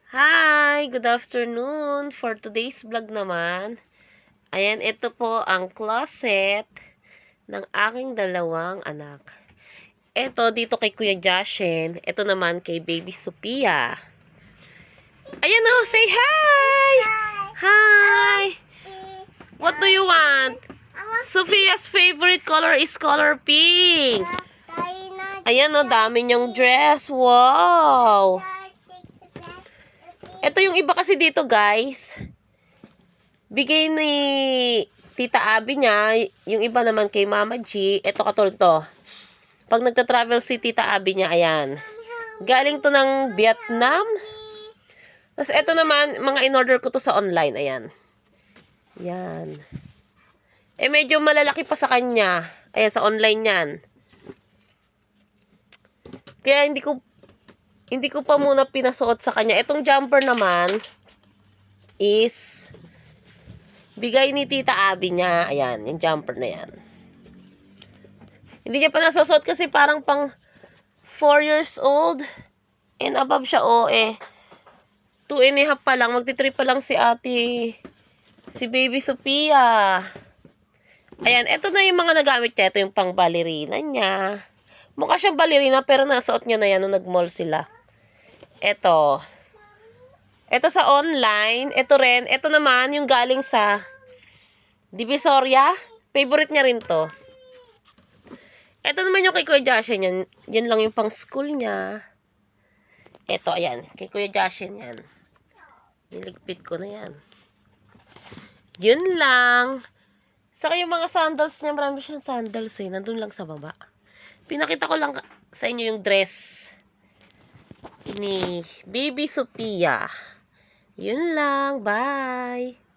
Hi! Good afternoon! For today's vlog naman, ayan, ito po ang closet ng aking dalawang anak. Ito, dito kay Kuya Jashin. Ito naman kay Baby Sophia. Ayan o, say hi! Hi! What do you want? Sophia's favorite color is color pink. Ayan o, dami niyang dress. Wow! Ito yung iba kasi dito, guys. Bigay ni Tita Abby niya. Yung iba naman kay Mama G. Ito katulad to. Pag nagta-travel si Tita Abby niya, ayan. Galing to ng Vietnam. Tapos ito naman, mga in-order ko to sa online. Ayan. Yan. Medyo malalaki pa sa kanya. Ayan, sa online yan. Kaya hindi ko pa muna pinasuot sa kanya. Itong jumper naman is bigay ni Tita Abby niya. Ayan, yung jumper na yan. Hindi niya pa nasusuot kasi parang pang 4 years old and above siya. 2 and a half pa lang. Magti-3 pa lang si Baby Sophia. Ayan, ito na yung mga nagamit niya. Ito yung pang ballerina niya. Mukha siyang ballerina pero nasuot niya na yan nung nag-mall sila. Ito sa online. Ito rin. Ito naman yung galing sa Divisoria. Favorite niya rin to. Ito naman yung kay Kuya Jashin. Yan lang yung pang school niya. Ito, ayan. Kay Kuya Jashin yan. Niligpit ko na yan. Yun lang. Saka yung mga sandals niya. Marami siyang sandals eh. Nandun lang sa baba. Pinakita ko lang sa inyo yung dress ni Baby Sophia. Yun lang. Bye!